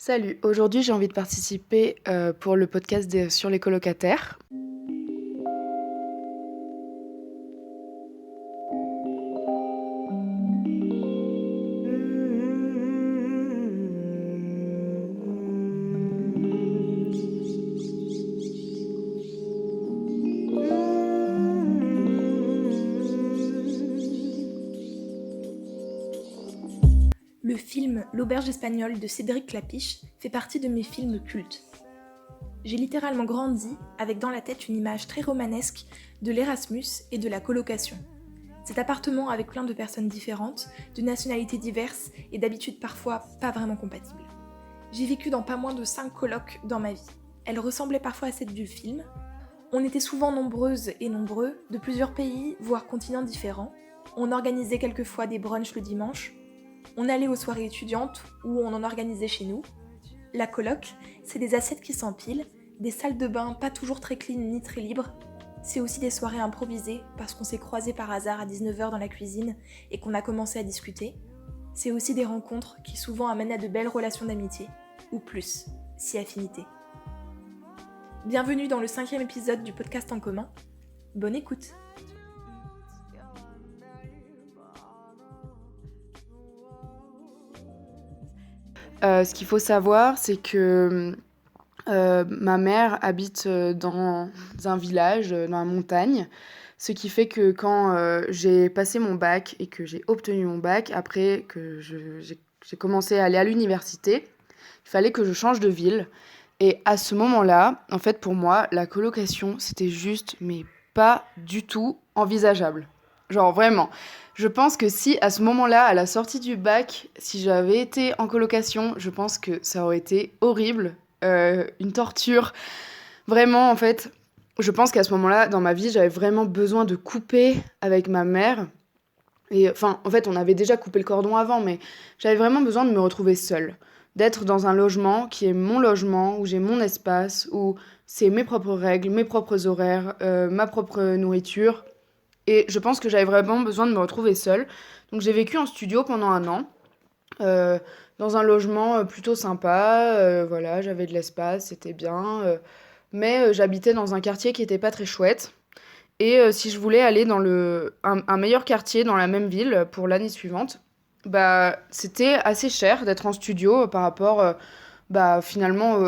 Salut, aujourd'hui j'ai envie de participer pour le podcast sur les colocataires. Le film L'Auberge espagnole de Cédric Clapiche fait partie de mes films cultes. J'ai littéralement grandi avec dans la tête une image très romanesque de l'Erasmus et de la colocation. Cet appartement avec plein de personnes différentes, de nationalités diverses et d'habitudes parfois pas vraiment compatibles. J'ai vécu dans pas moins de 5 colocs dans ma vie. Elles ressemblaient parfois à celles du film. On était souvent nombreuses et nombreux, de plusieurs pays, voire continents différents. On organisait quelquefois des brunchs le dimanche. On allait aux soirées étudiantes ou on en organisait chez nous. La coloc, c'est des assiettes qui s'empilent, des salles de bain pas toujours très clean ni très libres. C'est aussi des soirées improvisées parce qu'on s'est croisés par hasard à 19h dans la cuisine et qu'on a commencé à discuter. C'est aussi des rencontres qui souvent amènent à de belles relations d'amitié, ou plus, si affinité. Bienvenue dans le 5e épisode du podcast en commun. Bonne écoute! Ce qu'il faut savoir, c'est que ma mère habite dans un village, dans la montagne. Ce qui fait que quand j'ai passé mon bac et que j'ai obtenu mon bac, après que j'ai commencé à aller à l'université, il fallait que je change de ville. Et à ce moment-là, en fait, pour moi, la colocation, c'était juste, mais pas du tout envisageable. Genre vraiment. Je pense que si, à ce moment-là, à la sortie du bac, si j'avais été en colocation, je pense que ça aurait été horrible, une torture. Vraiment, en fait, je pense qu'à ce moment-là, dans ma vie, j'avais vraiment besoin de couper avec ma mère. Et enfin, en fait, on avait déjà coupé le cordon avant, mais j'avais vraiment besoin de me retrouver seule. D'être dans un logement qui est mon logement, où j'ai mon espace, où c'est mes propres règles, mes propres horaires, ma propre nourriture. Et je pense que j'avais vraiment besoin de me retrouver seule. Donc j'ai vécu en studio pendant 1 an, euh, dans un logement plutôt sympa. Voilà, j'avais de l'espace, c'était bien. Mais j'habitais dans un quartier qui était pas très chouette. Et si je voulais aller dans un meilleur quartier dans la même ville pour l'année suivante, bah, c'était assez cher d'être en studio par rapport finalement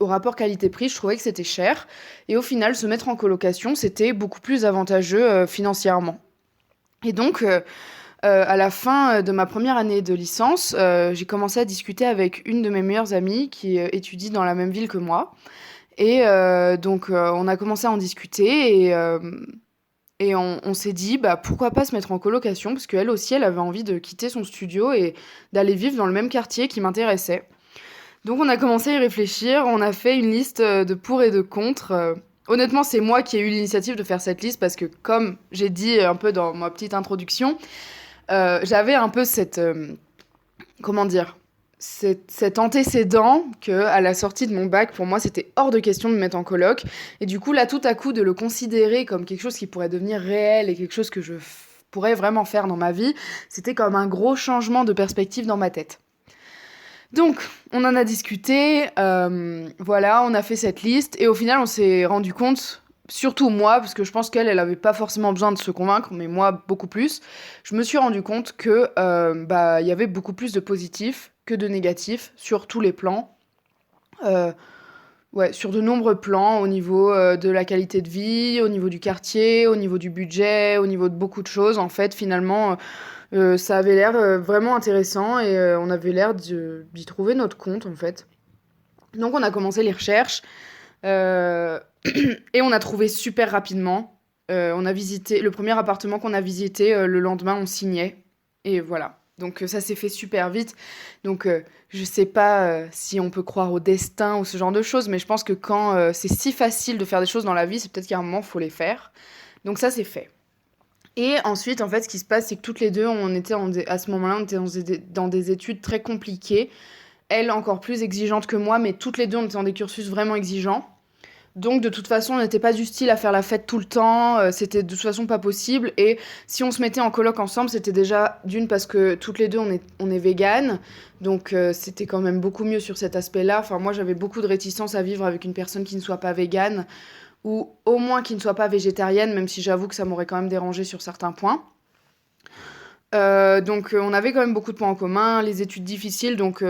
au rapport qualité-prix. Je trouvais que c'était cher. Et au final, se mettre en colocation, c'était beaucoup plus avantageux financièrement. Et donc, à la fin de ma première année de licence, j'ai commencé à discuter avec une de mes meilleures amies qui étudie dans la même ville que moi. Et donc, on a commencé à en discuter et on s'est dit, bah, pourquoi pas se mettre en colocation, parce qu'elle aussi, elle avait envie de quitter son studio et d'aller vivre dans le même quartier qui m'intéressait. Donc on a commencé à y réfléchir, on a fait une liste de pour et de contre. Honnêtement, c'est moi qui ai eu l'initiative de faire cette liste parce que, comme j'ai dit un peu dans ma petite introduction, j'avais un peu comment dire, cet antécédent que, à la sortie de mon bac, pour moi, c'était hors de question de me mettre en coloc. Et du coup, là, tout à coup, de le considérer comme quelque chose qui pourrait devenir réel et quelque chose que je pourrais vraiment faire dans ma vie, c'était comme un gros changement de perspective dans ma tête. Donc, on en a discuté, voilà, on a fait cette liste, et au final, on s'est rendu compte, surtout moi, parce que je pense qu'elle avait pas forcément besoin de se convaincre, mais moi, beaucoup plus, je me suis rendu compte que, il y avait beaucoup plus de positifs que de négatifs sur tous les plans. Euh, ouais, sur de nombreux plans, au niveau de la qualité de vie, au niveau du quartier, au niveau du budget, au niveau de beaucoup de choses. En fait, finalement, ça avait l'air vraiment intéressant et on avait l'air d'y trouver notre compte, en fait. Donc, on a commencé les recherches euh, et on a trouvé super rapidement. On a visité le premier appartement qu'on a visité, le lendemain, on signait. Et voilà. Donc, ça s'est fait super vite. Donc, je sais pas si on peut croire au destin ou ce genre de choses, mais je pense que quand c'est si facile de faire des choses dans la vie, c'est peut-être qu'à un moment, il faut les faire. Donc, ça, c'est fait. Et ensuite, en fait, ce qui se passe, c'est que toutes les deux, à ce moment-là, on était dans des études très compliquées. Elle, encore plus exigeante que moi, mais toutes les deux, on était dans des cursus vraiment exigeants. Donc de toute façon, on n'était pas du style à faire la fête tout le temps, c'était de toute façon pas possible et si on se mettait en coloc ensemble, c'était déjà d'une parce que toutes les 2 on est véganes, donc c'était quand même beaucoup mieux sur cet aspect-là. Enfin moi, j'avais beaucoup de réticence à vivre avec une personne qui ne soit pas végane ou au moins qui ne soit pas végétarienne, même si j'avoue que ça m'aurait quand même dérangée sur certains points. Donc on avait quand même beaucoup de points en commun, les études difficiles, donc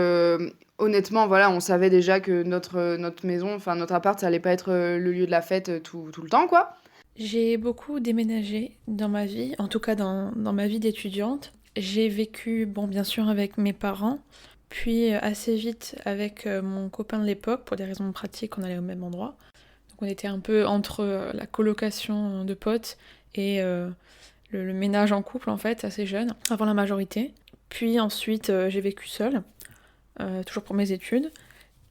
honnêtement, voilà, on savait déjà que notre maison, enfin notre appart, ça allait pas être le lieu de la fête tout le temps, quoi. J'ai beaucoup déménagé dans ma vie, en tout cas dans ma vie d'étudiante. J'ai vécu, bon, bien sûr, avec mes parents, puis assez vite avec mon copain de l'époque, pour des raisons pratiques, on allait au même endroit. Donc on était un peu entre la colocation de potes et le ménage en couple, en fait, assez jeune, avant la majorité. Puis ensuite, j'ai vécu seule, toujours pour mes études.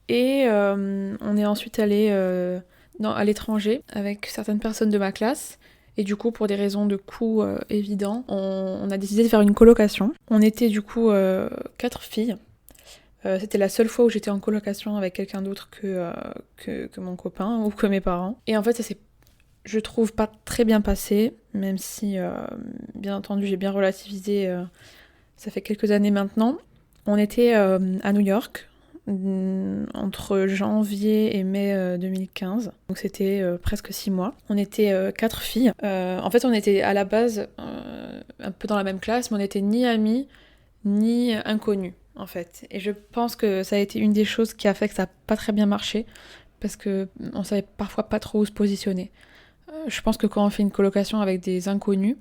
Et on est ensuite allé à l'étranger avec certaines personnes de ma classe. Et du coup, pour des raisons de coût évidents, on a décidé de faire une colocation. On était du coup 4 filles. C'était la seule fois où j'étais en colocation avec quelqu'un d'autre que mon copain ou que mes parents. Et en fait, ça s'est, je trouve, pas très bien passé, même si, bien entendu, j'ai bien relativisé. Ça fait quelques années maintenant. On était à New York, entre janvier et mai 2015. Donc c'était presque 6 mois. On était 4 filles. En fait, on était à la base un peu dans la même classe, mais on n'était ni amies, ni inconnus, en fait. Et je pense que ça a été une des choses qui a fait que ça n'a pas très bien marché, parce qu'on savait parfois pas trop où se positionner. Je pense que quand on fait une colocation avec des inconnus,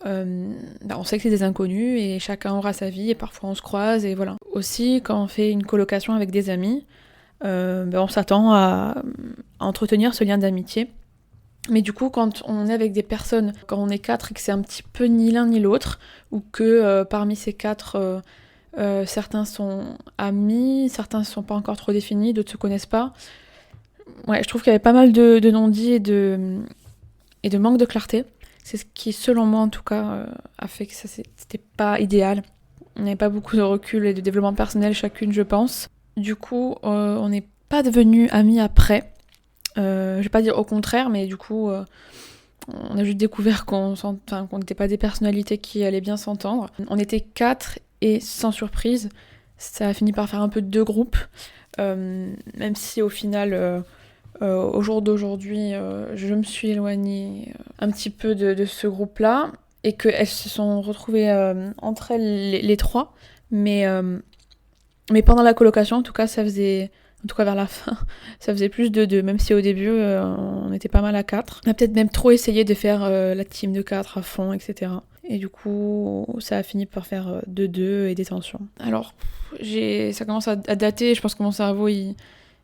on sait que c'est des inconnus et chacun aura sa vie et parfois on se croise et voilà. Aussi, quand on fait une colocation avec des amis, on s'attend à entretenir ce lien d'amitié. Mais du coup, quand on est avec des personnes, quand on est 4 et que c'est un petit peu ni l'un ni l'autre, ou que parmi ces 4, certains sont amis, certains ne sont pas encore trop définis, d'autres ne se connaissent pas, ouais, je trouve qu'il y avait pas mal de non-dits et de manque de clarté. C'est ce qui, selon moi en tout cas, a fait que ça c'était pas idéal. On n'avait pas beaucoup de recul et de développement personnel chacune, je pense. Du coup, on n'est pas devenus amis après. Je vais pas dire au contraire, mais du coup, on a juste découvert qu'on n'était pas des personnalités qui allaient bien s'entendre. On était 4 et sans surprise, ça a fini par faire un peu 2 groupes. Même si au final... au jour d'aujourd'hui, je me suis éloignée un petit peu de ce groupe-là et qu'elles se sont retrouvées entre elles les 3. Mais pendant la colocation, en tout cas, ça faisait... En tout cas, vers la fin, ça faisait plus de 2, même si au début, on était pas mal à 4. On a peut-être même trop essayé de faire la team de 4 à fond, etc. Et du coup, ça a fini par faire 2 et des tensions. Alors, ça commence à dater, je pense que mon cerveau,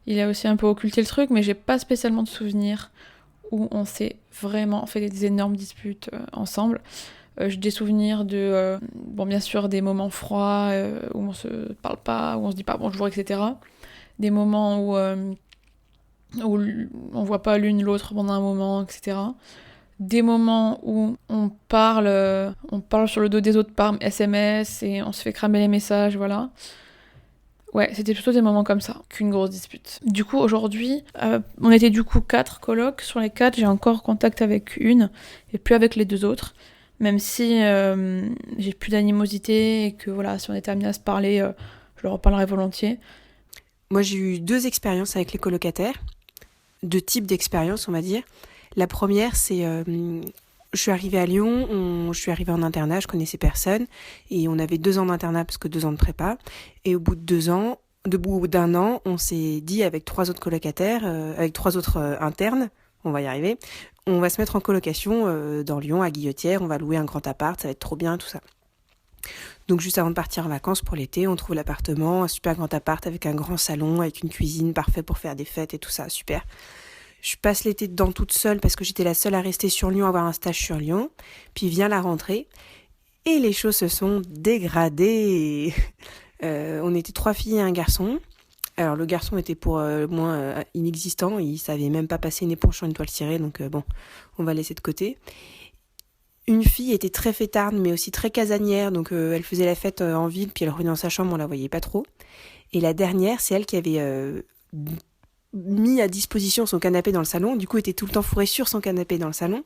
il a aussi un peu occulté le truc, mais j'ai pas spécialement de souvenirs où on s'est vraiment fait des énormes disputes ensemble. J'ai des souvenirs de, bon, bien sûr, des moments froids où on se parle pas, où on se dit pas bonjour, etc. Des moments où on voit pas l'une l'autre pendant un moment, etc. Des moments où on parle sur le dos des autres par SMS et on se fait cramer les messages, voilà. Ouais, c'était plutôt des moments comme ça qu'une grosse dispute. Du coup, aujourd'hui, on était du coup 4 colocs. Sur les 4, j'ai encore contact avec une et plus avec les 2 autres. Même si j'ai plus d'animosité et que voilà, si on était amenés à se parler, je leur en parlerais volontiers. Moi, j'ai eu 2 expériences avec les colocataires. 2 types d'expériences, on va dire. La première, c'est... je suis arrivée à Lyon, je suis arrivée en internat, je connaissais personne. Et on avait 2 ans d'internat parce que 2 ans de prépa. Et au bout d'un an, on s'est dit avec 3 autres colocataires, avec 3 autres internes, on va y arriver, on va se mettre en colocation dans Lyon, à Guillotière, on va louer un grand appart, ça va être trop bien, tout ça. Donc juste avant de partir en vacances pour l'été, on trouve l'appartement, un super grand appart avec un grand salon, avec une cuisine parfait pour faire des fêtes et tout ça, super. Je passe l'été dedans toute seule parce que j'étais la seule à rester sur Lyon, à avoir un stage sur Lyon. Puis vient la rentrée et les choses se sont dégradées. On était 3 filles et un garçon. Alors le garçon était pour moins inexistant, il savait même pas passer une éponge sur une toile cirée, donc bon, on va laisser de côté. Une fille était très fêtarde, mais aussi très casanière, donc elle faisait la fête en ville, puis elle revenait dans sa chambre, on la voyait pas trop. Et la dernière, c'est elle qui avait mis à disposition son canapé dans le salon, du coup était tout le temps fourrée sur son canapé dans le salon,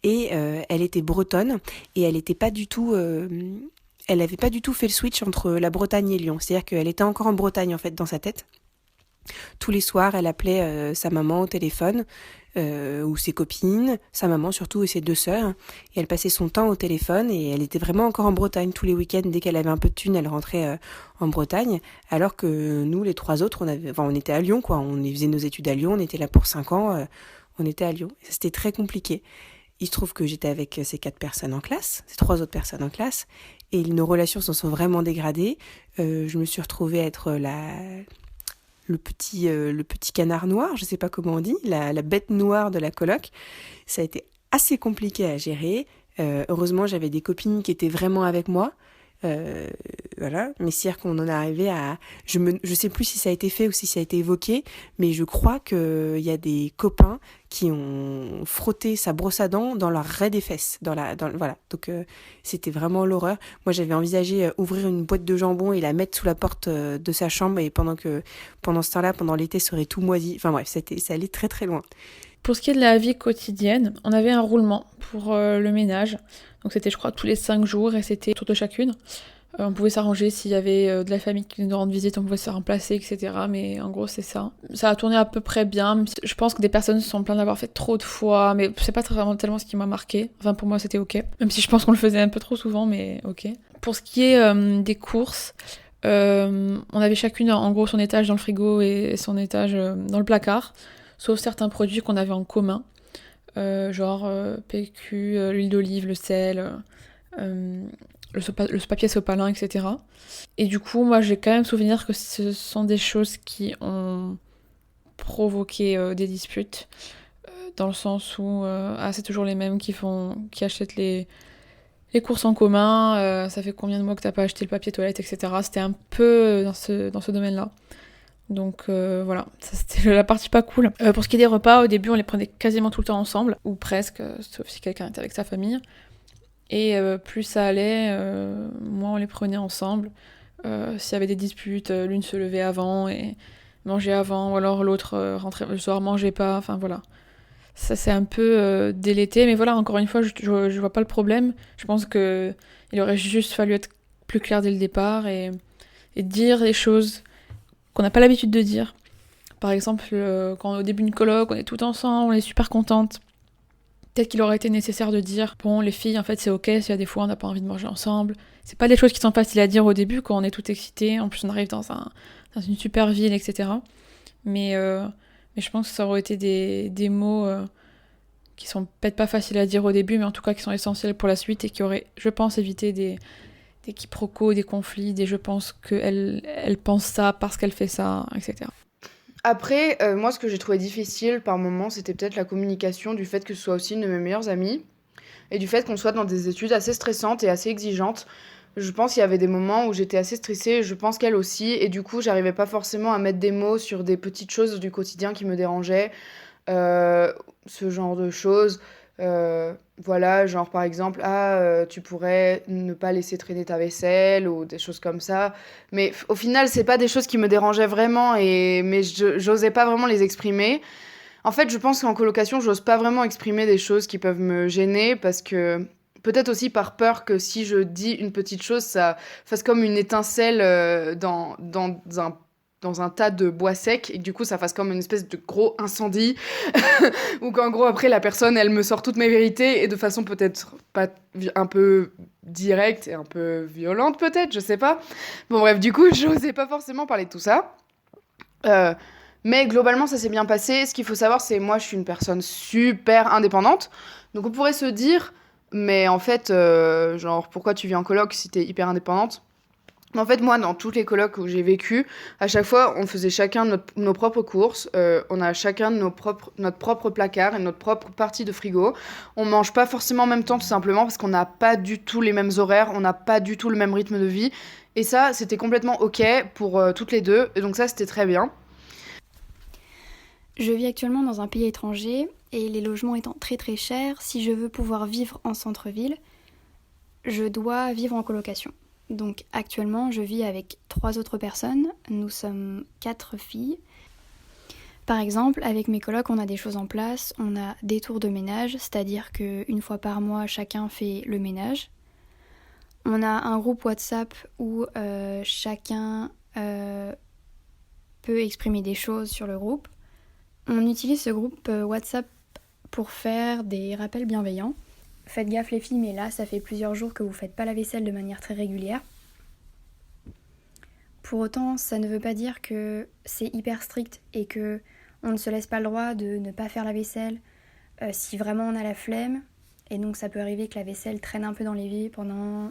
et elle était bretonne, et elle était pas du tout... elle avait pas du tout fait le switch entre la Bretagne et Lyon, c'est-à-dire qu'elle était encore en Bretagne en fait dans sa tête. Tous les soirs, elle appelait sa maman au téléphone, ou ses copines, sa maman surtout et ses 2 sœurs, et elle passait son temps au téléphone, et elle était vraiment encore en Bretagne tous les week-ends. Dès qu'elle avait un peu de thune, elle rentrait en Bretagne, alors que nous, les 3 autres, on était à Lyon, quoi. On faisait nos études à Lyon, on était là pour 5 ans, on était à Lyon. Et ça, c'était très compliqué. Il se trouve que j'étais avec ces 4 personnes en classe, ces 3 autres personnes en classe, et nos relations s'en sont vraiment dégradées. Je me suis retrouvée à être le petit canard noir, je sais pas comment on dit, la bête noire de la coloc. Ça a été assez compliqué à gérer. Heureusement, j'avais des copines qui étaient vraiment avec moi. Voilà, mais c'est-à-dire qu'on en est arrivé à... Je sais plus si ça a été fait ou si ça a été évoqué, mais je crois qu'il y a des copains qui ont frotté sa brosse à dents dans leur raie des fesses. Voilà, donc c'était vraiment l'horreur. Moi, j'avais envisagé ouvrir une boîte de jambon et la mettre sous la porte de sa chambre, et pendant ce temps-là, pendant l'été, ça aurait tout moisi. Enfin bref, ça allait très très loin. Pour ce qui est de la vie quotidienne, on avait un roulement pour le ménage. Donc c'était, je crois, tous les 5 jours, et c'était autour de chacune. On pouvait s'arranger s'il y avait de la famille qui nous rendre visite, on pouvait se remplacer, etc. Mais en gros, c'est ça. Ça a tourné à peu près bien. Je pense que des personnes se sont plaintes d'avoir fait trop de fois, mais c'est pas vraiment tellement ce qui m'a marqué. Enfin, pour moi, c'était ok. Même si je pense qu'on le faisait un peu trop souvent, mais ok. Pour ce qui est des courses, on avait chacune, en gros, son étage dans le frigo et son étage dans le placard. Sauf certains produits qu'on avait en commun, genre PQ, l'huile d'olive, le sel, le papier sopalin, etc. Et du coup, moi, j'ai quand même souvenir que ce sont des choses qui ont provoqué des disputes, dans le sens où c'est toujours les mêmes qui achètent les courses en commun, ça fait combien de mois que t'as pas acheté le papier toilette, etc. C'était un peu dans ce domaine-là. Donc voilà, ça c'était la partie pas cool. Pour ce qui est des repas, au début on les prenait quasiment tout le temps ensemble, ou presque, sauf si quelqu'un était avec sa famille. Et plus ça allait, moins on les prenait ensemble. S'il y avait des disputes, l'une se levait avant et mangeait avant, ou alors l'autre rentrait le soir, mangeait pas, enfin voilà. Ça c'est un peu délété, mais voilà, encore une fois, je vois pas le problème. Je pense qu'il aurait juste fallu être plus clair dès le départ et dire les choses qu'on n'a pas l'habitude de dire. Par exemple, quand au début d'une coloc, on est tout ensemble, on est super contente. Peut-être qu'il aurait été nécessaire de dire, bon, les filles, en fait, c'est ok, s'il y a des fois on n'a pas envie de manger ensemble. C'est pas des choses qui sont faciles à dire au début quand on est tout excité. En plus, on arrive dans une super ville, etc. Mais je pense que ça aurait été des mots qui sont peut-être pas faciles à dire au début, mais en tout cas qui sont essentiels pour la suite et qui auraient, je pense, évité des quiproquos, des conflits, je pense qu'elle pense ça parce qu'elle fait ça, etc. Après, moi, ce que j'ai trouvé difficile par moments, c'était peut-être la communication, du fait que ce soit aussi une de mes meilleures amies, et du fait qu'on soit dans des études assez stressantes et assez exigeantes. Je pense qu'il y avait des moments où j'étais assez stressée, je pense qu'elle aussi, et du coup, j'arrivais pas forcément à mettre des mots sur des petites choses du quotidien qui me dérangeaient, ce genre de choses. Voilà, genre par exemple, tu pourrais ne pas laisser traîner ta vaisselle ou des choses comme ça. Mais au final, c'est pas des choses qui me dérangeaient vraiment, mais j'osais pas vraiment les exprimer. En fait, je pense qu'en colocation, j'ose pas vraiment exprimer des choses qui peuvent me gêner parce que peut-être aussi par peur que si je dis une petite chose, ça fasse comme une étincelle dans un tas de bois sec et que du coup ça fasse comme une espèce de gros incendie ou qu'en gros après la personne elle me sort toutes mes vérités et de façon peut-être pas un peu directe et un peu violente peut-être, je sais pas. Bon bref, du coup j'osais pas forcément parler de tout ça. Mais globalement ça s'est bien passé. Ce qu'il faut savoir c'est moi je suis une personne super indépendante. Donc on pourrait se dire mais en fait genre pourquoi tu vis en coloc si t'es hyper indépendante? En fait, moi, dans toutes les colocs où j'ai vécu, à chaque fois, on faisait chacun nos propres courses. On a chacun notre propre placard et notre propre partie de frigo. On mange pas forcément en même temps, tout simplement, parce qu'on n'a pas du tout les mêmes horaires, on n'a pas du tout le même rythme de vie. Et ça, c'était complètement OK pour toutes les deux. Et donc ça, c'était très bien. Je vis actuellement dans un pays étranger, et les logements étant très très chers, si je veux pouvoir vivre en centre-ville, je dois vivre en colocation. Donc actuellement, je vis avec 3 autres personnes. Nous sommes 4 filles. Par exemple, avec mes colocs, on a des choses en place, on a des tours de ménage, c'est-à-dire qu'une fois par mois, chacun fait le ménage. On a un groupe WhatsApp où chacun peut exprimer des choses sur le groupe. On utilise ce groupe WhatsApp pour faire des rappels bienveillants. Faites gaffe les filles, mais là, ça fait plusieurs jours que vous ne faites pas la vaisselle de manière très régulière. Pour autant, ça ne veut pas dire que c'est hyper strict et que on ne se laisse pas le droit de ne pas faire la vaisselle si vraiment on a la flemme. Et donc ça peut arriver que la vaisselle traîne un peu dans l'évier pendant...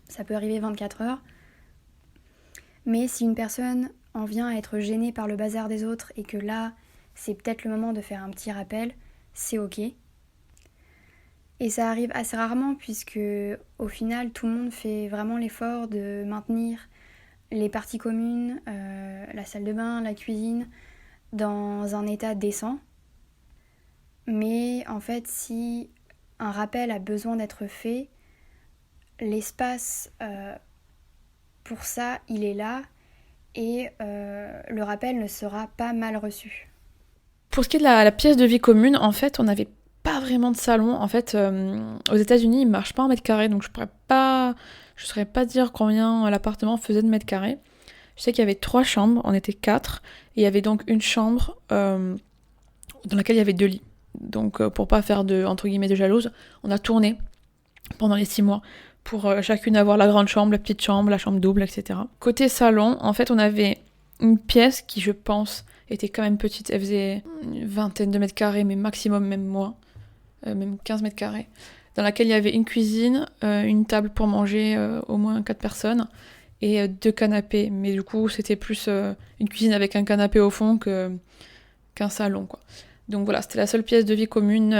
Ça peut arriver 24 heures. Mais si une personne en vient à être gênée par le bazar des autres et que là, c'est peut-être le moment de faire un petit rappel, c'est ok. Et ça arrive assez rarement puisque au final, tout le monde fait vraiment l'effort de maintenir les parties communes, la salle de bain, la cuisine, dans un état décent. Mais en fait, si un rappel a besoin d'être fait, l'espace pour ça, il est là et le rappel ne sera pas mal reçu. Pour ce qui est de la pièce de vie commune, en fait, on n'avait pas vraiment de salon. En fait, aux États-Unis, ils ne marchent pas en mètres carrés, donc je ne saurais pas dire combien l'appartement faisait de mètres carrés. Je sais qu'il y avait 3 chambres, on était 4, et il y avait donc une chambre dans laquelle il y avait 2 lits. Donc pour pas faire entre guillemets de jalouse, on a tourné pendant les 6 mois pour chacune avoir la grande chambre, la petite chambre, la chambre double, etc. Côté salon, en fait, on avait une pièce qui, je pense, était quand même petite. Elle faisait une vingtaine de mètres carrés, mais maximum même moins, même 15 mètres carrés, dans laquelle il y avait une cuisine, une table pour manger au moins 4 personnes, et 2 canapés. Mais du coup, c'était plus une cuisine avec un canapé au fond qu'un salon, quoi. Donc voilà, c'était la seule pièce de vie commune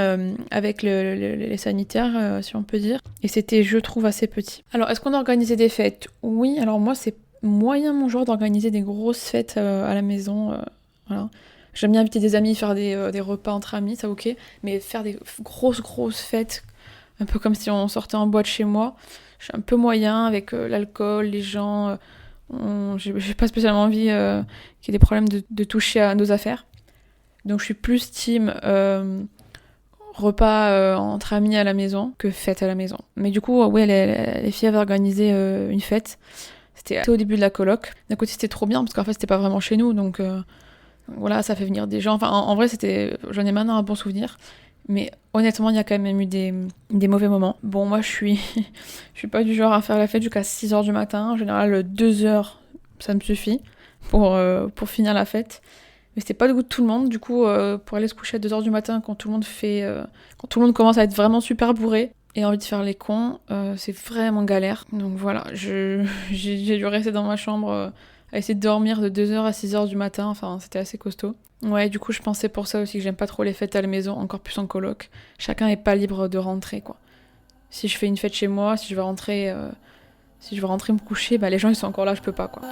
avec les sanitaires, si on peut dire. Et c'était, je trouve, assez petit. Alors, est-ce qu'on a organisé des fêtes ? Oui, alors moi, c'est moyen mon genre d'organiser des grosses fêtes à la maison. Voilà. J'aime bien inviter des amis, faire des repas entre amis, ça ok. Mais faire des grosses fêtes, un peu comme si on sortait en boîte chez moi, je suis un peu moyen avec l'alcool, les gens. J'ai pas spécialement envie qu'il y ait des problèmes de toucher à nos affaires. Donc je suis plus team repas entre amis à la maison que fête à la maison. Mais du coup, ouais, les filles avaient organisé une fête. C'était au début de la coloc. D'un côté, c'était trop bien parce qu'en fait, c'était pas vraiment chez nous. Donc voilà, ça fait venir des gens. Enfin, en vrai, j'en ai maintenant un bon souvenir. Mais honnêtement, il y a quand même eu des mauvais moments. Bon, moi, je suis pas du genre à faire la fête jusqu'à 6h du matin. En général, 2h, ça me suffit pour finir la fête. Mais c'était pas le goût de tout le monde, du coup, pour aller se coucher à 2h du matin quand tout le monde commence à être vraiment super bourré et envie de faire les cons, c'est vraiment galère. Donc voilà, j'ai dû rester dans ma chambre à essayer de dormir de 2h à 6h du matin, enfin c'était assez costaud. Ouais, du coup je pensais pour ça aussi que j'aime pas trop les fêtes à la maison, encore plus en coloc. Chacun est pas libre de rentrer, quoi. Si je fais une fête chez moi, si je veux rentrer me coucher, bah les gens ils sont encore là, je peux pas, quoi.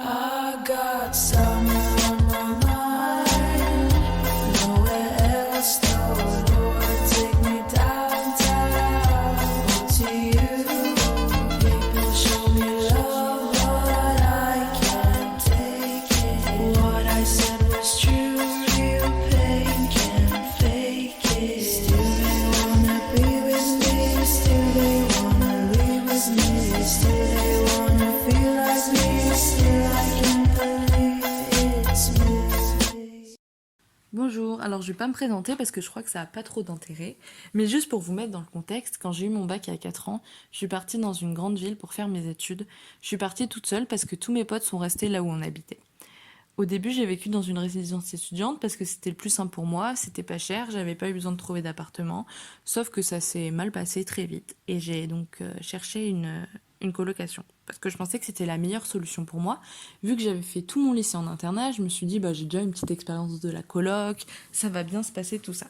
Bonjour, alors je vais pas me présenter parce que je crois que ça a pas trop d'intérêt, mais juste pour vous mettre dans le contexte, quand j'ai eu mon bac il y a 4 ans, je suis partie dans une grande ville pour faire mes études. Je suis partie toute seule parce que tous mes potes sont restés là où on habitait. Au début, j'ai vécu dans une résidence étudiante parce que c'était le plus simple pour moi, c'était pas cher, j'avais pas eu besoin de trouver d'appartement, sauf que ça s'est mal passé très vite et j'ai donc cherché une colocation parce que je pensais que c'était la meilleure solution pour moi. Vu que j'avais fait tout mon lycée en internat, je me suis dit j'ai déjà une petite expérience de la coloc, ça va bien se passer tout ça.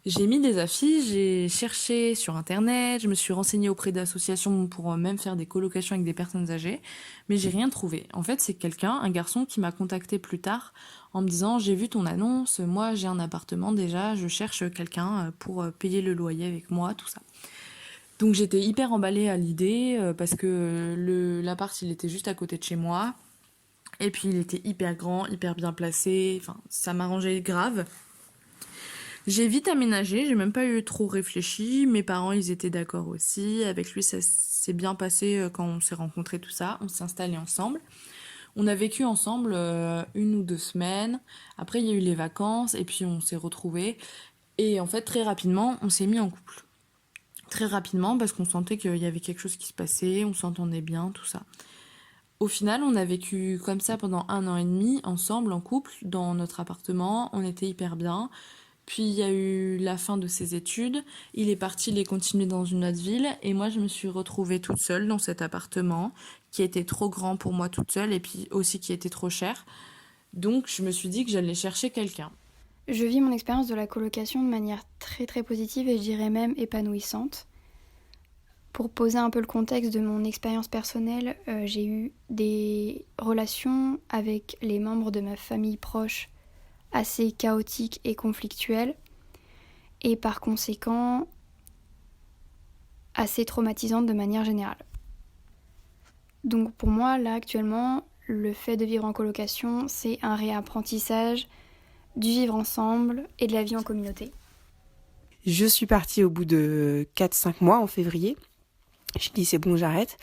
J'ai mis des affiches, j'ai cherché sur internet, je me suis renseignée auprès d'associations pour même faire des colocations avec des personnes âgées, mais j'ai rien trouvé. En fait, c'est un garçon qui m'a contacté plus tard en me disant « J'ai vu ton annonce, moi j'ai un appartement déjà, je cherche quelqu'un pour payer le loyer avec moi, tout ça. » Donc j'étais hyper emballée à l'idée parce que l'appart il était juste à côté de chez moi. Et puis il était hyper grand, hyper bien placé, enfin ça m'arrangeait grave. J'ai vite aménagé, j'ai même pas eu trop réfléchi, mes parents ils étaient d'accord aussi, avec lui ça s'est bien passé quand on s'est rencontrés tout ça, on s'est installés ensemble. On a vécu ensemble 1 ou 2 semaines, après il y a eu les vacances et puis on s'est retrouvés. Et en fait très rapidement on s'est mis en couple. Très rapidement parce qu'on sentait qu'il y avait quelque chose qui se passait, on s'entendait bien, tout ça. Au final, on a vécu comme ça pendant 1 an et demi, ensemble, en couple, dans notre appartement. On était hyper bien. Puis il y a eu la fin de ses études. Il est parti les continuer dans une autre ville. Et moi, je me suis retrouvée toute seule dans cet appartement, qui était trop grand pour moi toute seule, et puis aussi qui était trop cher. Donc, je me suis dit que j'allais chercher quelqu'un. Je vis mon expérience de la colocation de manière très très positive et je dirais même épanouissante. Pour poser un peu le contexte de mon expérience personnelle, j'ai eu des relations avec les membres de ma famille proche assez chaotiques et conflictuelles et par conséquent assez traumatisantes de manière générale. Donc pour moi, là actuellement, le fait de vivre en colocation, c'est un réapprentissage du vivre ensemble et de la vie en communauté. Je suis partie au bout de 4-5 mois en février. Je dis c'est bon, j'arrête.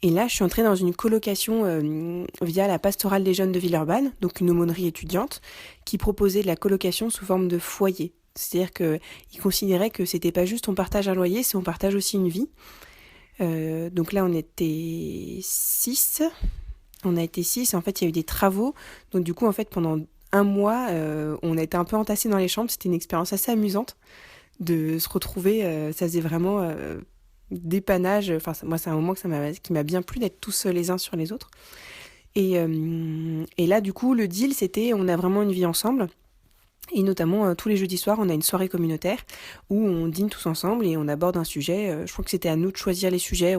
Et là, je suis entrée dans une colocation via la pastorale des jeunes de Villeurbanne, donc une aumônerie étudiante, qui proposait de la colocation sous forme de foyer. C'est-à-dire qu'ils considéraient que c'était pas juste on partage un loyer, c'est on partage aussi une vie. Donc là, on était 6. On a été 6 et en fait, il y a eu des travaux. Donc du coup, en fait, pendant 1 mois, on a été un peu entassés dans les chambres. C'était une expérience assez amusante de se retrouver. Ça faisait vraiment dépannage. Enfin, moi, c'est un moment qui m'a bien plu d'être tous les uns sur les autres. Et là, du coup, le deal, c'était on a vraiment une vie ensemble. Et notamment, tous les jeudis soirs, on a une soirée communautaire où on dîne tous ensemble et on aborde un sujet. Je crois que c'était à nous de choisir les sujets.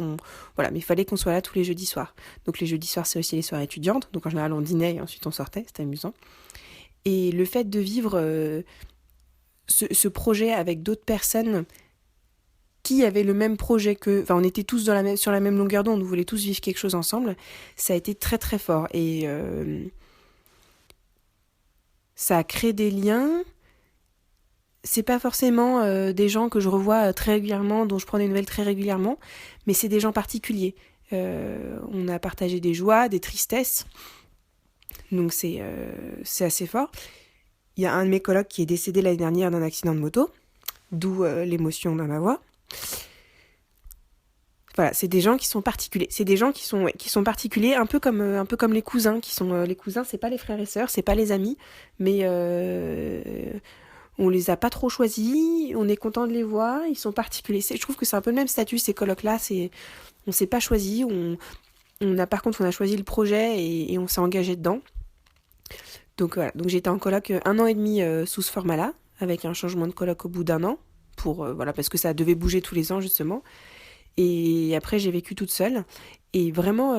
Voilà, mais il fallait qu'on soit là tous les jeudis soirs. Donc les jeudis soirs, c'est aussi les soirées étudiantes. Donc en général, on dînait et ensuite on sortait. C'était amusant. Et le fait de vivre ce projet avec d'autres personnes qui avaient le même projet enfin, on était tous sur la même longueur d'onde, on voulait tous vivre quelque chose ensemble, ça a été très très fort. Et ça a créé des liens. C'est pas forcément des gens que je revois très régulièrement, dont je prends des nouvelles très régulièrement, mais c'est des gens particuliers. On a partagé des joies, des tristesses, donc c'est assez fort. Il y a un de mes colocs qui est décédé l'année dernière d'un accident de moto, d'où l'émotion dans ma voix. Voilà, c'est des gens qui sont particuliers. C'est des gens qui sont particuliers, un peu comme les cousins, qui sont les cousins, c'est pas les frères et sœurs, c'est pas les amis, mais on les a pas trop choisis, on est content de les voir, ils sont particuliers. Je trouve que c'est un peu le même statut, ces colocs-là, on s'est pas choisi, par contre on a choisi le projet et on s'est engagé dedans. Donc voilà, donc j'étais en coloc 1 an et demi sous ce format-là, avec un changement de coloc au bout d'1 an, parce que ça devait bouger tous les ans justement. Et après, j'ai vécu toute seule. Et vraiment,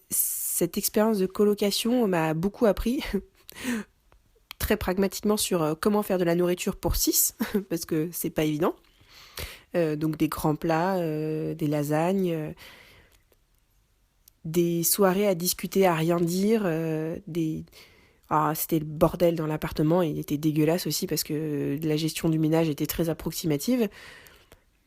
cette expérience de colocation m'a beaucoup appris, très pragmatiquement, sur comment faire de la nourriture pour 6, parce que c'est pas évident. Donc des grands plats, des lasagnes, des soirées à discuter, à rien dire, c'était le bordel dans l'appartement, et il était dégueulasse aussi parce que la gestion du ménage était très approximative.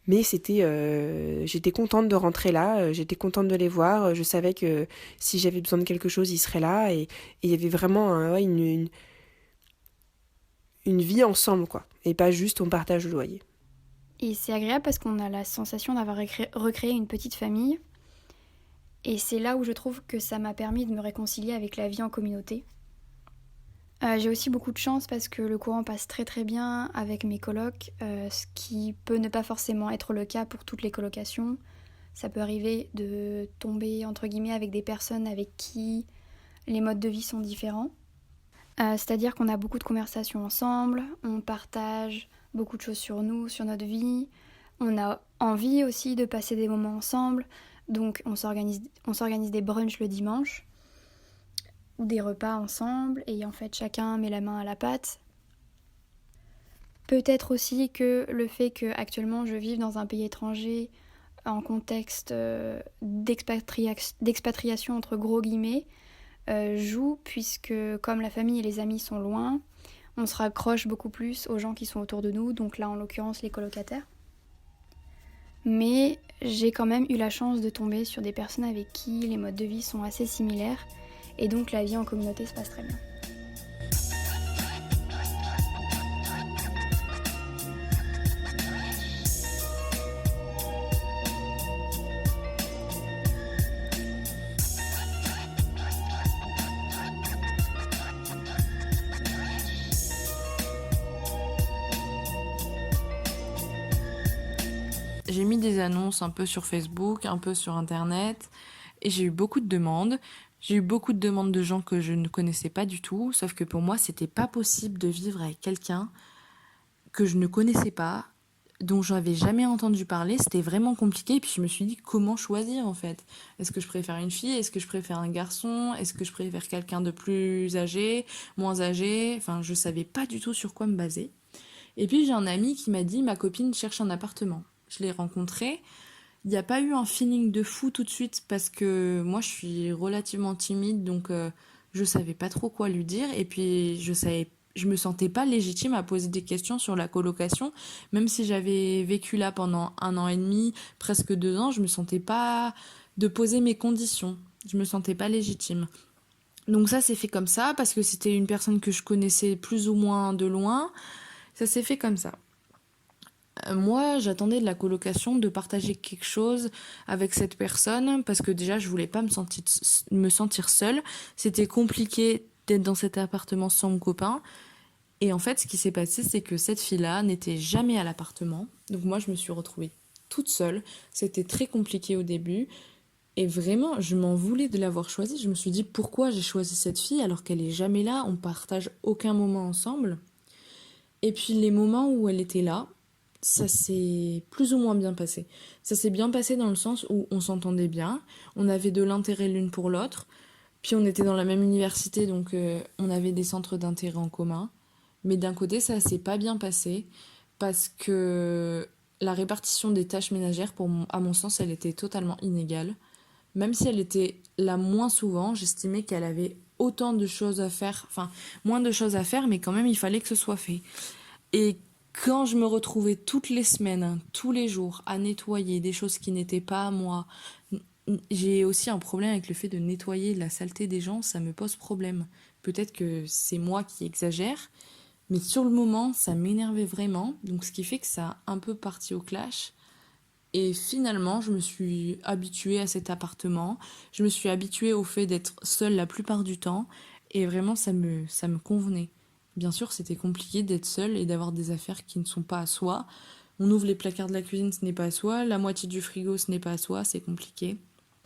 Mais j'étais contente de rentrer là, j'étais contente de les voir, je savais que si j'avais besoin de quelque chose, ils seraient là, et il y avait vraiment une vie ensemble, quoi, et pas juste on partage le loyer. Et c'est agréable parce qu'on a la sensation d'avoir recréé une petite famille, et c'est là où je trouve que ça m'a permis de me réconcilier avec la vie en communauté. J'ai aussi beaucoup de chance parce que le courant passe très très bien avec mes colocs, ce qui peut ne pas forcément être le cas pour toutes les colocations. Ça peut arriver de tomber entre guillemets avec des personnes avec qui les modes de vie sont différents. C'est-à-dire qu'on a beaucoup de conversations ensemble, on partage beaucoup de choses sur nous, sur notre vie, on a envie aussi de passer des moments ensemble, donc on s'organise des brunchs le dimanche, ou des repas ensemble, et en fait chacun met la main à la pâte. Peut-être aussi que le fait que actuellement je vive dans un pays étranger en contexte d'expatriation entre gros guillemets, joue, puisque comme la famille et les amis sont loin, on se raccroche beaucoup plus aux gens qui sont autour de nous, donc là en l'occurrence les colocataires. Mais j'ai quand même eu la chance de tomber sur des personnes avec qui les modes de vie sont assez similaires, et donc la vie en communauté se passe très bien. J'ai mis des annonces un peu sur Facebook, un peu sur Internet, et j'ai eu beaucoup de demandes. J'ai eu beaucoup de demandes de gens que je ne connaissais pas du tout, sauf que pour moi, c'était pas possible de vivre avec quelqu'un que je ne connaissais pas, dont j'avais jamais entendu parler. C'était vraiment compliqué, et puis je me suis dit, comment choisir en fait? Est-ce que je préfère une fille? Est-ce que je préfère un garçon? Est-ce que je préfère quelqu'un de plus âgé, moins âgé? Enfin, je savais pas du tout sur quoi me baser. Et puis j'ai un ami qui m'a dit, ma copine cherche un appartement. Je l'ai rencontré. Il n'y a pas eu un feeling de fou tout de suite parce que moi je suis relativement timide, donc je savais pas trop quoi lui dire, et puis je me sentais pas légitime à poser des questions sur la colocation, même si j'avais vécu là pendant 1 an et demi, presque 2 ans, je me sentais pas de poser mes conditions. Je me sentais pas légitime. Donc ça s'est fait comme ça parce que c'était une personne que je connaissais plus ou moins de loin. Ça s'est fait comme ça. Moi, j'attendais de la colocation de partager quelque chose avec cette personne parce que déjà, je voulais pas me sentir seule. C'était compliqué d'être dans cet appartement sans mon copain. Et en fait, ce qui s'est passé, c'est que cette fille-là n'était jamais à l'appartement. Donc moi, je me suis retrouvée toute seule. C'était très compliqué au début. Et vraiment, je m'en voulais de l'avoir choisie. Je me suis dit, pourquoi j'ai choisi cette fille alors qu'elle est jamais là? On partage aucun moment ensemble. Et puis les moments où elle était là, ça s'est plus ou moins bien passé. Ça s'est bien passé dans le sens où on s'entendait bien, on avait de l'intérêt l'une pour l'autre, puis on était dans la même université, donc on avait des centres d'intérêt en commun. Mais d'un côté, ça s'est pas bien passé, parce que la répartition des tâches ménagères, à mon sens, elle était totalement inégale. Même si elle était là moins souvent, j'estimais qu'elle avait autant de choses à faire, enfin, moins de choses à faire, mais quand même, il fallait que ce soit fait. Et quand je me retrouvais toutes les semaines, tous les jours, à nettoyer des choses qui n'étaient pas à moi, j'ai aussi un problème avec le fait de nettoyer la saleté des gens, ça me pose problème. Peut-être que c'est moi qui exagère, mais sur le moment, ça m'énervait vraiment, donc ce qui fait que ça a un peu parti au clash. Et finalement, je me suis habituée à cet appartement, je me suis habituée au fait d'être seule la plupart du temps, et vraiment, ça me convenait. Bien sûr, c'était compliqué d'être seule et d'avoir des affaires qui ne sont pas à soi. On ouvre les placards de la cuisine, ce n'est pas à soi. La moitié du frigo, ce n'est pas à soi. C'est compliqué.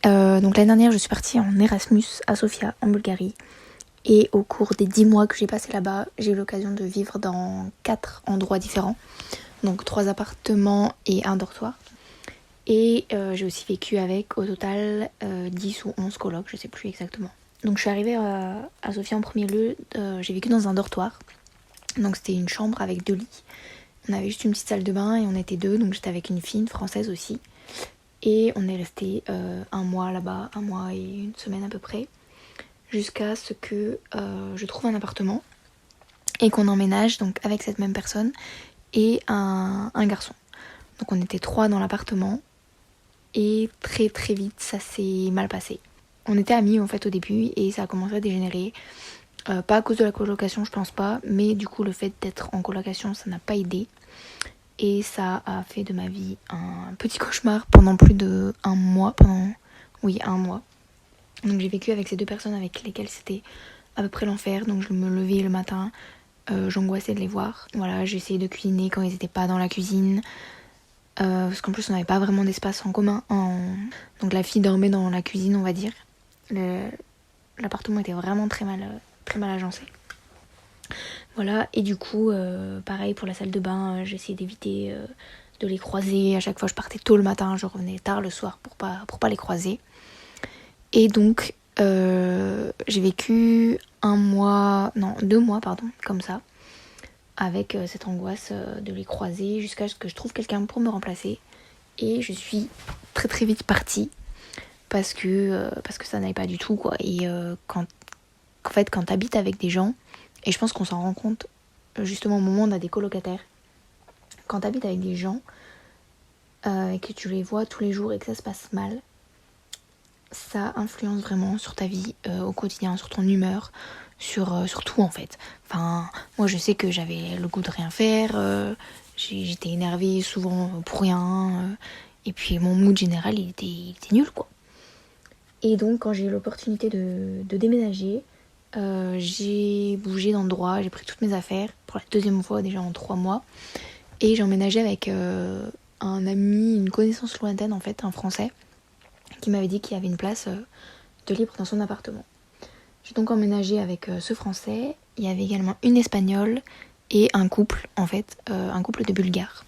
Donc l'année dernière, je suis partie en Erasmus à Sofia, en Bulgarie. Et au cours des 10 mois que j'ai passé là-bas, j'ai eu l'occasion de vivre dans 4 endroits différents. Donc 3 appartements et un dortoir. Et j'ai aussi vécu avec, au total, 10 ou 11 colocs, je ne sais plus exactement. Donc je suis arrivée à Sofia en premier lieu, j'ai vécu dans un dortoir. Donc c'était une chambre avec 2 lits. On avait juste une petite salle de bain et on était 2, donc j'étais avec une fille, une française aussi. Et on est resté 1 mois là-bas, 1 mois et 1 semaine à peu près, jusqu'à ce que je trouve un appartement et qu'on emménage donc avec cette même personne et un garçon. Donc on était 3 dans l'appartement et très très vite ça s'est mal passé. On était amis en fait au début et ça a commencé à dégénérer. Pas à cause de la colocation, je pense pas, mais du coup le fait d'être en colocation, ça n'a pas aidé. Et ça a fait de ma vie un petit cauchemar pendant plus de 1 mois. 1 mois. Donc j'ai vécu avec ces 2 personnes avec lesquelles c'était à peu près l'enfer. Donc je me levais le matin, j'angoissais de les voir. Voilà, j'essayais de cuisiner quand ils n'étaient pas dans la cuisine. Parce qu'en plus on n'avait pas vraiment d'espace en commun. Donc la fille dormait dans la cuisine, on va dire. L'appartement était vraiment très mal agencé. Voilà, et du coup, pareil pour la salle de bain, j'essayais d'éviter de les croiser. À chaque fois, je partais tôt le matin, je revenais tard le soir pour pas les croiser. Et donc, j'ai vécu 2 mois, comme ça, avec cette angoisse de les croiser jusqu'à ce que je trouve quelqu'un pour me remplacer. Et je suis très très vite partie parce que ça n'allait pas du tout, quoi. Et qu'en fait, quand t'habites avec des gens, et je pense qu'on s'en rend compte justement au moment où on a des colocataires, quand t'habites avec des gens et que tu les vois tous les jours et que ça se passe mal, ça influence vraiment sur ta vie au quotidien, sur ton humeur, sur tout en fait. Enfin, moi je sais que j'avais le goût de rien faire, j'étais énervée souvent pour rien, et puis mon mood général il était nul quoi. Et donc quand j'ai eu l'opportunité de déménager, j'ai bougé d'endroit, j'ai pris toutes mes affaires pour la 2e fois déjà en 3 mois, et j'ai emménagé avec un ami, une connaissance lointaine en fait, un Français, qui m'avait dit qu'il y avait une place de libre dans son appartement. J'ai donc emménagé avec ce Français. Il y avait également une Espagnole et un couple, en fait, un couple de Bulgares.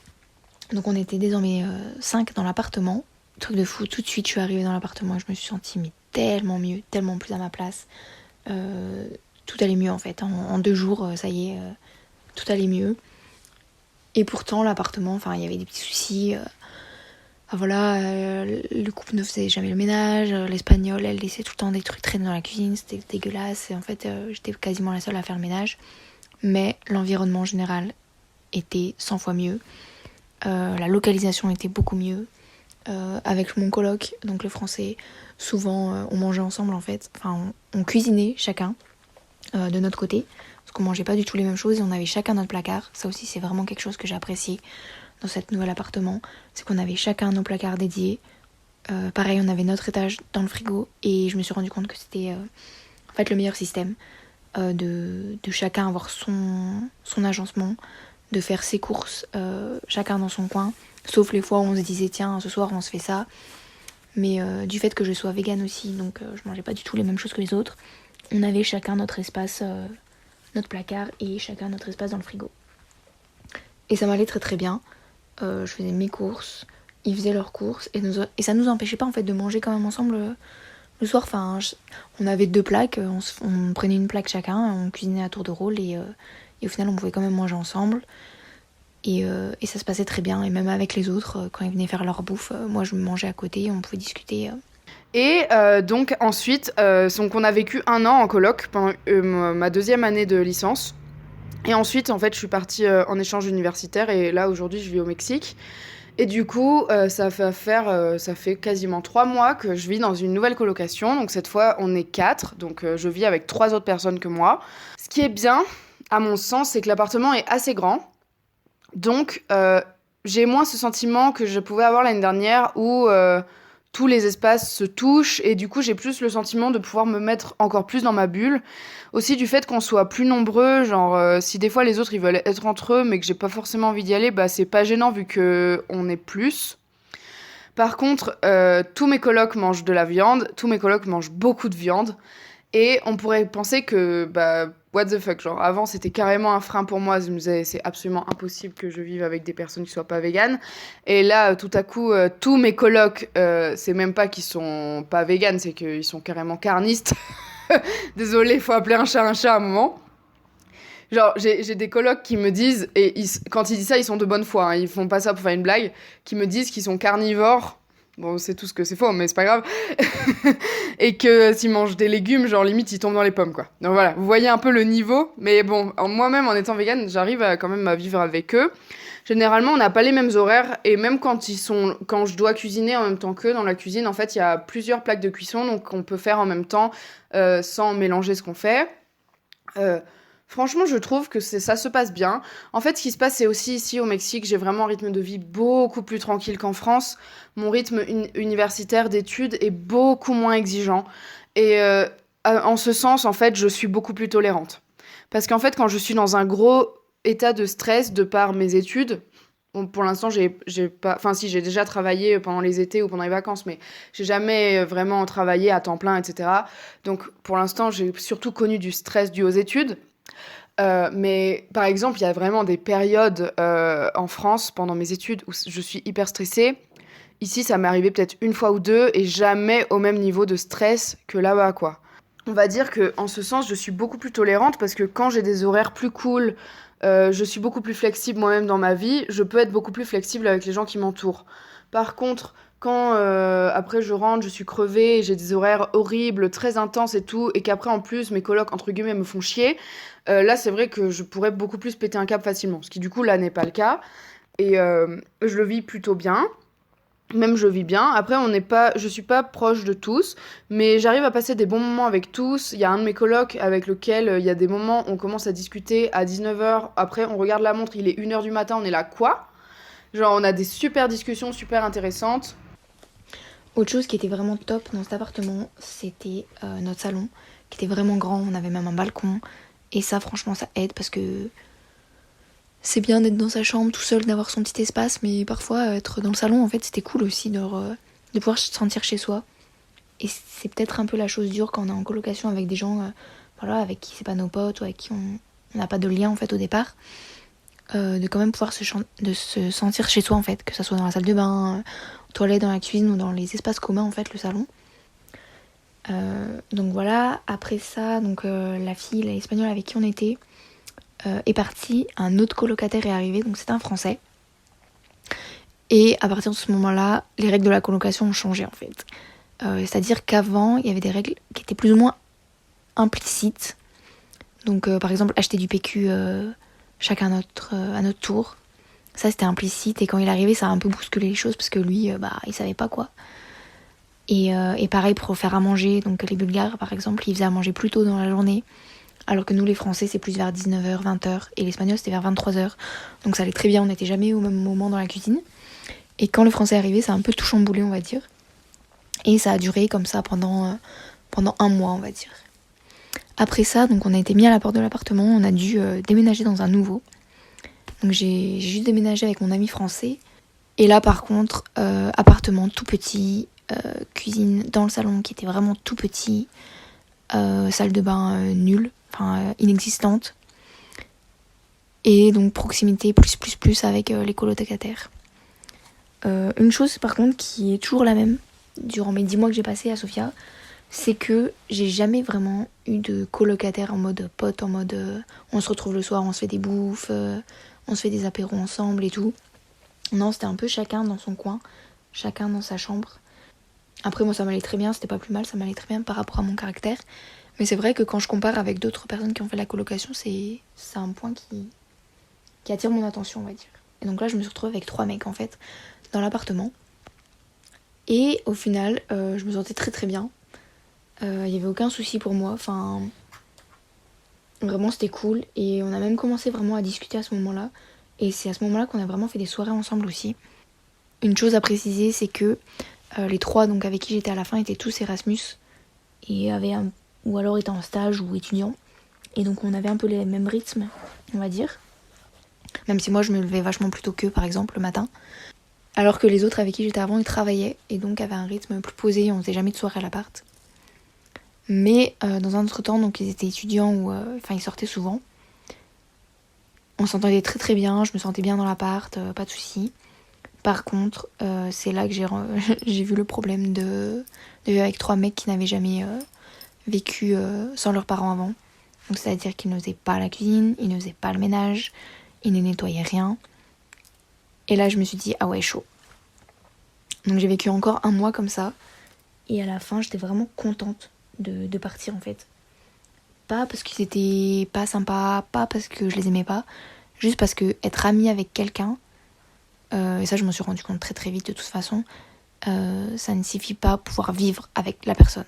Donc on était désormais 5 dans l'appartement. Truc de fou, tout de suite je suis arrivée dans l'appartement et je me suis sentie mais tellement mieux, tellement plus à ma place. Tout allait mieux en fait. En 2 jours, ça y est, tout allait mieux. Et pourtant l'appartement, enfin il y avait des petits soucis. Voilà, le couple ne faisait jamais le ménage, l'espagnole elle laissait tout le temps des trucs traîner dans la cuisine, c'était dégueulasse, et en fait j'étais quasiment la seule à faire le ménage, mais l'environnement général était 100 fois mieux, la localisation était beaucoup mieux, avec mon coloc, donc le français, souvent on mangeait ensemble en fait, enfin on cuisinait chacun de notre côté, parce qu'on mangeait pas du tout les mêmes choses et on avait chacun notre placard, ça aussi c'est vraiment quelque chose que j'ai apprécié dans cet nouvel appartement, c'est qu'on avait chacun nos placards dédiés. Pareil, on avait notre étage dans le frigo et je me suis rendu compte que c'était en fait le meilleur système de chacun avoir son agencement, de faire ses courses chacun dans son coin, sauf les fois où on se disait tiens ce soir on se fait ça, mais du fait que je sois végane aussi, donc je mangeais pas du tout les mêmes choses que les autres, on avait chacun notre espace, notre placard et chacun notre espace dans le frigo. Et ça m'allait très très bien. Je faisais mes courses, ils faisaient leurs courses, et ça nous empêchait pas en fait de manger quand même ensemble le soir. Enfin, on avait 2 plaques, on prenait une plaque chacun, on cuisinait à tour de rôle, et au final on pouvait quand même manger ensemble. Et ça se passait très bien, et même avec les autres, quand ils venaient faire leur bouffe, moi je mangeais à côté, on pouvait discuter. Et donc ensuite, donc on a vécu 1 an en coloc pendant ma 2e année de licence. Et ensuite, en fait, je suis partie en échange universitaire et là, aujourd'hui, je vis au Mexique. Et du coup, ça fait quasiment 3 mois que je vis dans une nouvelle colocation. Donc cette fois, on est 4, donc je vis avec 3 autres personnes que moi. Ce qui est bien, à mon sens, c'est que l'appartement est assez grand. Donc, j'ai moins ce sentiment que je pouvais avoir l'année dernière où tous les espaces se touchent et du coup, j'ai plus le sentiment de pouvoir me mettre encore plus dans ma bulle. Aussi du fait qu'on soit plus nombreux, genre si des fois les autres ils veulent être entre eux mais que j'ai pas forcément envie d'y aller, bah c'est pas gênant vu que on est plus. Par contre, tous mes colocs mangent de la viande, tous mes colocs mangent beaucoup de viande et on pourrait penser que bah what the fuck, genre avant c'était carrément un frein pour moi, je me disais c'est absolument impossible que je vive avec des personnes qui soient pas véganes. Et là tout à coup tous mes colocs c'est même pas qu'ils sont pas véganes, c'est qu'ils sont carrément carnistes. Désolée, faut appeler un chat à un moment. Genre, j'ai des colocs qui me disent, et quand ils disent ça, ils sont de bonne foi, hein, ils font pas ça pour faire une blague, qui me disent qu'ils sont carnivores. Bon, c'est tout ce que c'est faux, mais c'est pas grave. Et que s'ils mangent des légumes, genre limite, ils tombent dans les pommes, quoi. Donc voilà, vous voyez un peu le niveau. Mais bon, moi-même, en étant végane, j'arrive quand même à vivre avec eux. Généralement, on n'a pas les mêmes horaires, et même quand je dois cuisiner en même temps qu'eux dans la cuisine, en fait, il y a plusieurs plaques de cuisson, donc on peut faire en même temps sans mélanger ce qu'on fait. Franchement, je trouve que ça se passe bien. En fait, ce qui se passe, c'est aussi ici au Mexique, j'ai vraiment un rythme de vie beaucoup plus tranquille qu'en France. Mon rythme universitaire d'études est beaucoup moins exigeant. Et en ce sens, en fait, je suis beaucoup plus tolérante. Parce qu'en fait, quand je suis dans un gros état de stress de par mes études, bon, pour l'instant, j'ai pas... Enfin, si, j'ai déjà travaillé pendant les étés ou pendant les vacances, mais j'ai jamais vraiment travaillé à temps plein, etc. Donc, pour l'instant, j'ai surtout connu du stress dû aux études. Mais par exemple, il y a vraiment des périodes en France pendant mes études où je suis hyper stressée. Ici, ça m'est arrivé peut-être 1 fois ou 2 et jamais au même niveau de stress que là-bas, quoi. On va dire qu'en ce sens, je suis beaucoup plus tolérante parce que quand j'ai des horaires plus cool, je suis beaucoup plus flexible moi-même dans ma vie, je peux être beaucoup plus flexible avec les gens qui m'entourent. Par contre, Quand après je rentre, je suis crevée, j'ai des horaires horribles, très intenses et tout, et qu'après en plus mes colocs entre guillemets me font chier, là c'est vrai que je pourrais beaucoup plus péter un câble facilement, ce qui du coup là n'est pas le cas, et je le vis plutôt bien. Même je vis bien. Après, je suis pas proche de tous, mais j'arrive à passer des bons moments avec tous. Il y a un de mes colocs avec lequel il y a des moments où on commence à discuter à 19h. Après, on regarde la montre, il est 1h du matin, on est là, quoi? Genre, on a des super discussions super intéressantes. Autre chose qui était vraiment top dans cet appartement, c'était notre salon, qui était vraiment grand, on avait même un balcon. Et ça, franchement, ça aide parce que c'est bien d'être dans sa chambre tout seul, d'avoir son petit espace, mais parfois être dans le salon, en fait, c'était cool aussi de pouvoir se sentir chez soi. Et c'est peut-être un peu la chose dure quand on est en colocation avec des gens voilà, avec qui c'est pas nos potes ou avec qui on n'a pas de lien en fait au départ. De quand même pouvoir de se sentir chez soi en fait, que ce soit dans la salle de bain, aux toilettes, dans la cuisine ou dans les espaces communs en fait, le salon. Donc voilà, après ça, donc la fille, l'espagnole avec qui on était, est partie, un autre colocataire est arrivé, donc c'était un Français. Et à partir de ce moment-là, les règles de la colocation ont changé en fait. C'est-à-dire qu'avant, il y avait des règles qui étaient plus ou moins implicites. Donc par exemple, acheter du PQ chacun à notre tour. Ça c'était implicite et quand il est arrivé, ça a un peu bousculé les choses parce que lui, il savait pas quoi. Et pareil pour faire à manger, donc les Bulgares par exemple, ils faisaient à manger plus tôt dans la journée. Alors que nous les Français c'est plus vers 19h, 20h et l'Espagnol c'était vers 23h. Donc ça allait très bien, on n'était jamais au même moment dans la cuisine. Et quand le Français est arrivé, ça a un peu tout chamboulé on va dire. Et ça a duré comme ça pendant un mois on va dire. Après ça, donc on a été mis à la porte de l'appartement, on a dû déménager dans un nouveau. Donc j'ai juste déménagé avec mon ami français. Et là par contre, appartement tout petit, cuisine dans le salon qui était vraiment tout petit, salle de bain nulle, enfin inexistante. Et donc proximité plus avec les colocataires. Une chose par contre qui est toujours la même durant mes 10 mois que j'ai passé à Sofia, c'est que j'ai jamais vraiment eu de colocataire en mode pote, en mode on se retrouve le soir, on se fait des bouffes, on se fait des apéros ensemble et tout. Non, c'était un peu chacun dans son coin, chacun dans sa chambre. Après moi ça m'allait très bien, c'était pas plus mal, ça m'allait très bien par rapport à mon caractère. Mais c'est vrai que quand je compare avec d'autres personnes qui ont fait la colocation, c'est un point qui attire mon attention on va dire. Et donc là je me suis retrouvée avec 3 mecs en fait dans l'appartement. Et au final je me sentais très très bien. Il n'y avait aucun souci pour moi, enfin vraiment c'était cool et on a même commencé vraiment à discuter à ce moment-là et c'est à ce moment-là qu'on a vraiment fait des soirées ensemble aussi. Une chose à préciser c'est que les 3 donc avec qui j'étais à la fin étaient tous Erasmus et ou alors étaient en stage ou étudiants et donc on avait un peu les mêmes rythmes on va dire, même si moi je me levais vachement plus tôt qu'eux par exemple le matin, alors que les autres avec qui j'étais avant ils travaillaient et donc avaient un rythme plus posé, on faisait jamais de soirée à l'appart. Mais dans un autre temps, donc ils étaient étudiants ou ils sortaient souvent. On s'entendait très très bien, je me sentais bien dans l'appart, pas de soucis. Par contre, c'est là que j'ai vu le problème de vivre avec 3 mecs qui n'avaient jamais vécu sans leurs parents avant. Donc c'est-à-dire qu'ils ne faisaient pas la cuisine, ils ne faisaient pas le ménage, ils ne nettoyaient rien. Et là je me suis dit ah ouais chaud. Donc j'ai vécu encore un mois comme ça. Et à la fin j'étais vraiment contente de partir en fait. Pas parce qu'ils étaient pas sympas, pas parce que je les aimais pas, juste parce que être amie avec quelqu'un, et ça je m'en suis rendu compte très très vite de toute façon, ça ne suffit pas pour pouvoir vivre avec la personne.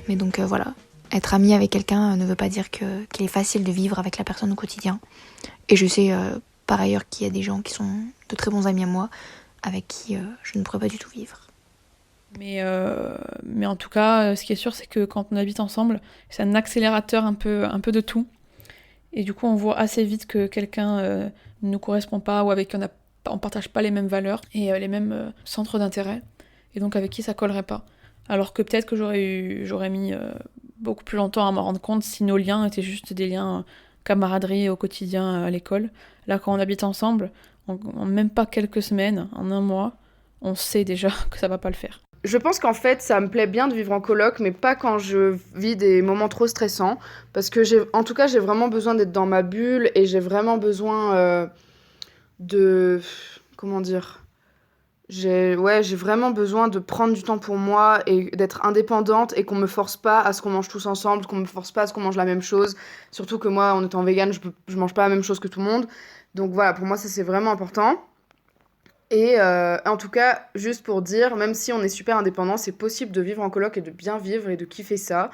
Mais donc voilà, être ami avec quelqu'un ne veut pas dire qu'il est facile de vivre avec la personne au quotidien. Et je sais par ailleurs qu'il y a des gens qui sont de très bons amis à moi, avec qui je ne pourrais pas du tout vivre. Mais en tout cas, ce qui est sûr, c'est que quand on habite ensemble, c'est un accélérateur un peu de tout. Et du coup, on voit assez vite que quelqu'un ne nous correspond pas ou avec qui on partage pas les mêmes valeurs et les mêmes centres d'intérêt. Et donc avec qui ça collerait pas. Alors que peut-être que j'aurais mis beaucoup plus longtemps à m'en rendre compte si nos liens étaient juste des liens camaraderie au quotidien à l'école. Là, quand on habite ensemble, en même pas quelques semaines, en un mois, on sait déjà que ça va pas le faire. Je pense qu'en fait, ça me plaît bien de vivre en coloc, mais pas quand je vis des moments trop stressants. Parce que en tout cas, j'ai vraiment besoin d'être dans ma bulle et j'ai vraiment besoin de... Comment dire? J'ai vraiment besoin de prendre du temps pour moi et d'être indépendante et qu'on me force pas à ce qu'on mange tous ensemble, qu'on me force pas à ce qu'on mange la même chose. Surtout que moi, en étant végane, je mange pas la même chose que tout le monde. Donc voilà, pour moi, ça c'est vraiment important. Et en tout cas, juste pour dire, même si on est super indépendant, c'est possible de vivre en coloc et de bien vivre et de kiffer ça.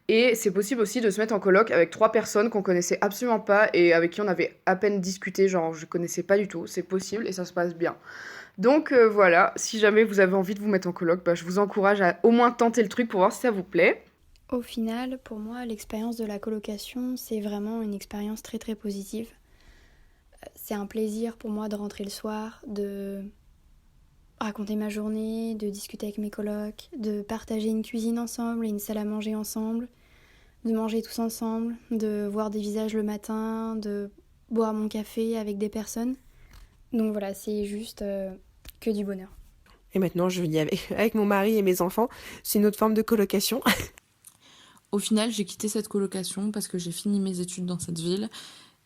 Et c'est possible aussi de se mettre en coloc avec 3 personnes qu'on connaissait absolument pas et avec qui on avait à peine discuté, genre je connaissais pas du tout. C'est possible et ça se passe bien. Donc voilà, si jamais vous avez envie de vous mettre en coloc, je vous encourage à au moins tenter le truc pour voir si ça vous plaît. Au final, pour moi, l'expérience de la colocation, c'est vraiment une expérience très très positive. C'est un plaisir pour moi de rentrer le soir, de raconter ma journée, de discuter avec mes colocs, de partager une cuisine ensemble et une salle à manger ensemble, de manger tous ensemble, de voir des visages le matin, de boire mon café avec des personnes. Donc voilà, c'est juste que du bonheur. Et maintenant, je vis avec mon mari et mes enfants. C'est une autre forme de colocation. Au final, j'ai quitté cette colocation parce que j'ai fini mes études dans cette ville.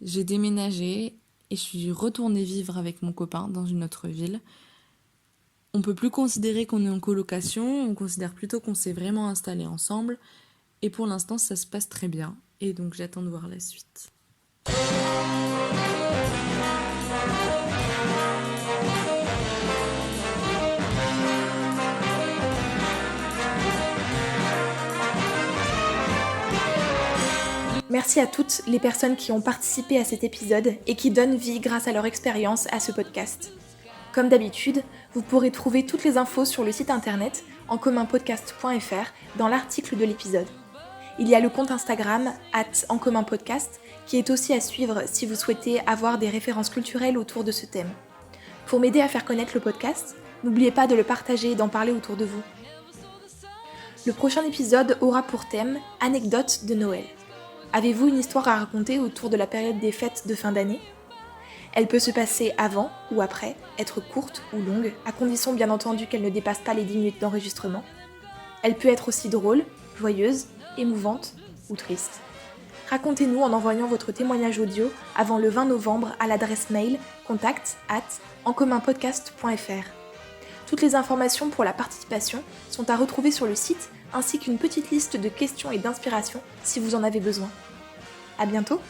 J'ai déménagé et je suis retournée vivre avec mon copain dans une autre ville. On peut plus considérer qu'on est en colocation, on considère plutôt qu'on s'est vraiment installé ensemble. Et pour l'instant, ça se passe très bien. Et donc, j'attends de voir la suite. Merci à toutes les personnes qui ont participé à cet épisode et qui donnent vie grâce à leur expérience à ce podcast. Comme d'habitude, vous pourrez trouver toutes les infos sur le site internet encommunpodcast.fr dans l'article de l'épisode. Il y a le compte Instagram @encommunpodcast qui est aussi à suivre si vous souhaitez avoir des références culturelles autour de ce thème. Pour m'aider à faire connaître le podcast, n'oubliez pas de le partager et d'en parler autour de vous. Le prochain épisode aura pour thème Anecdotes de Noël. Avez-vous une histoire à raconter autour de la période des fêtes de fin d'année ? Elle peut se passer avant ou après, être courte ou longue, à condition bien entendu qu'elle ne dépasse pas les 10 minutes d'enregistrement. Elle peut être aussi drôle, joyeuse, émouvante ou triste. Racontez-nous en envoyant votre témoignage audio avant le 20 novembre à l'adresse mail contact@encommunpodcast.fr. Toutes les informations pour la participation sont à retrouver sur le site, ainsi qu'une petite liste de questions et d'inspiration si vous en avez besoin. À bientôt!